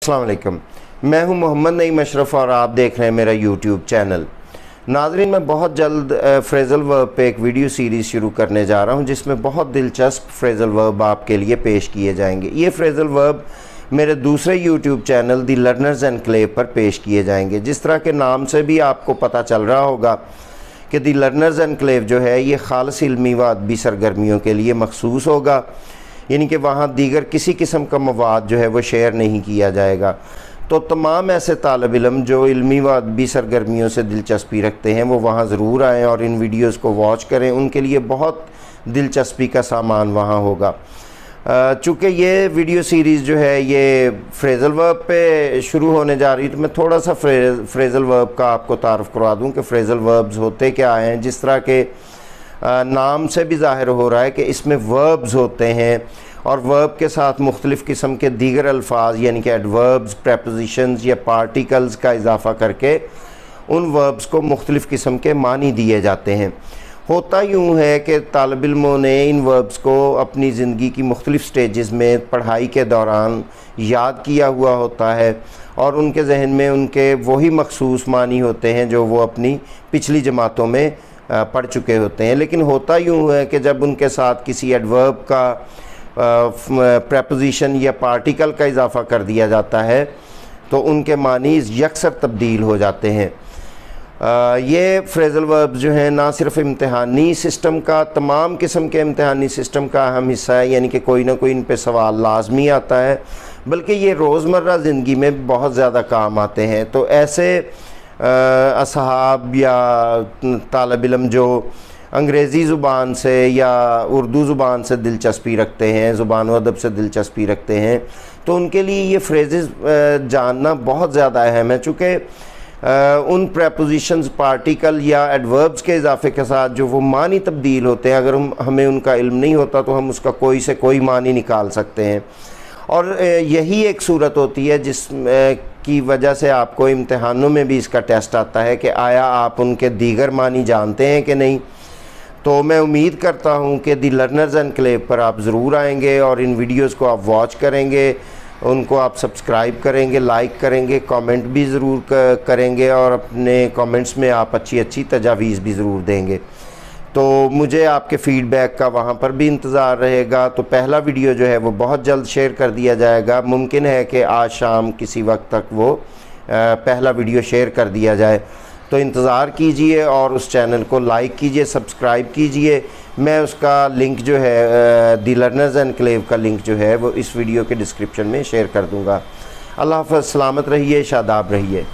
अस्सलाम वालेकुम। मैं हूं मोहम्मद नईम अशरफ और आप देख रहे हैं मेरा यूट्यूब चैनल। नाज़रीन, मैं बहुत जल्द फ्रेज़ल वर्ब पे एक वीडियो सीरीज़ शुरू करने जा रहा हूं जिसमें बहुत दिलचस्प फ्रेज़ल वर्ब आपके लिए पेश किए जाएंगे। ये फ्रेज़ल वर्ब मेरे दूसरे यूट्यूब चैनल दी लर्नर्स एनक्लेव पर पेश किए जाएंगे। जिस तरह के नाम से भी आपको पता चल रहा होगा कि दी लर्नर्स एनक्लेव जो है ये खालिस इल्मी व अदबी सरगर्मियों के लिए मखसूस होगा, यानी कि वहाँ दीगर किसी किस्म का मवाद जो है वो शेयर नहीं किया जाएगा। तो तमाम ऐसे तालिब इल्म जो इल्मी व अदबी सरगर्मियों से दिलचस्पी रखते हैं वो वहाँ ज़रूर आएँ और इन वीडियोज़ को वॉच करें। उनके लिए बहुत दिलचस्पी का सामान वहाँ होगा। चूँकि ये वीडियो सीरीज़ जो है ये फ्रेज़ल वर्ब पे शुरू होने जा रही है, तो मैं थोड़ा सा फ्रेज़ल वर्ब का आपको तारुफ़ करवा दूँ कि फ्रेज़ल वर्ब्स होते क्या हैं। जिस तरह के नाम से भी ज़ाहिर हो रहा है कि इसमें वर्ब्स होते हैं और वर्ब के साथ मुख्तलिफ़ किस्म के दीगर अल्फाज यानी कि एडवर्ब्स, प्रेपोजिशंस या पार्टिकल्स का इजाफ़ा करके उन वर्ब्स को मुख्तलिफ़ किस्म के मानी दिए जाते हैं। होता यूँ है कि तालिब इल्मों ने इन वर्ब्स को अपनी ज़िंदगी की मुख्तलिफ़ स्टेजेस में पढ़ाई के दौरान याद किया हुआ होता है और उनके जहन में उनके वही मखसूस मानी होते हैं जो वो अपनी पिछली जमातों में पढ़ चुके होते हैं। लेकिन होता यूँ है कि जब उनके साथ किसी एडवर्ब का प्रेपोजिशन या पार्टिकल का इजाफ़ा कर दिया जाता है तो उनके मानी यकसर तब्दील हो जाते हैं। ये फ्रेज़ल वर्ब्स जो हैं ना सिर्फ इम्तहानी सिस्टम का, तमाम किस्म के इम्तहानी सिस्टम का अहम हिस्सा है, यानी कि कोई ना कोई इन पे सवाल लाजमी आता है, बल्कि ये रोज़मर्रा ज़िंदगी में बहुत ज़्यादा काम आते हैं। तो ऐसे असहाब या तालिब इल्म जो अंग्रेज़ी ज़ुबान से या उर्दू ज़ुबान से दिलचस्पी रखते हैं, ज़ुबान व अदब से दिलचस्पी रखते हैं, तो उनके लिए ये फ्रेज़ेस जानना बहुत ज़्यादा अहम है। चूँकि उन प्रेपोजिशंस, पार्टिकल या एडवर्ब्स के इजाफ़े के साथ जो वो मानी तब्दील होते हैं, अगर हमें उनका इल्म नहीं होता तो हम उसका कोई से कोई मानी निकाल सकते हैं। और यही एक सूरत होती है जिस की वजह से आपको इम्तिहानों में भी इसका टेस्ट आता है कि आया आप उनके दीगर मानी जानते हैं कि नहीं। तो मैं उम्मीद करता हूं कि दी लर्नर्स एनक्लेव पर आप ज़रूर आएंगे और इन वीडियोस को आप वॉच करेंगे, उनको आप सब्सक्राइब करेंगे, लाइक करेंगे, कमेंट भी ज़रूर करेंगे और अपने कमेंट्स में आप अच्छी तजावीज़ भी ज़रूर देंगे। तो मुझे आपके फ़ीडबैक का वहाँ पर भी इंतज़ार रहेगा। तो पहला वीडियो जो है वो बहुत जल्द शेयर कर दिया जाएगा। मुमकिन है कि आज शाम किसी वक्त तक वो पहला वीडियो शेयर कर दिया जाए। तो इंतज़ार कीजिए और उस चैनल को लाइक कीजिए, सब्सक्राइब कीजिए। मैं उसका लिंक जो है दी लर्नर्स एनक्लेव का लिंक जो है वो इस वीडियो के डिस्क्रिप्शन में शेयर कर दूँगा। अल्लाह हाफ़िज़, सलामत रहिए, शादाब रहिए।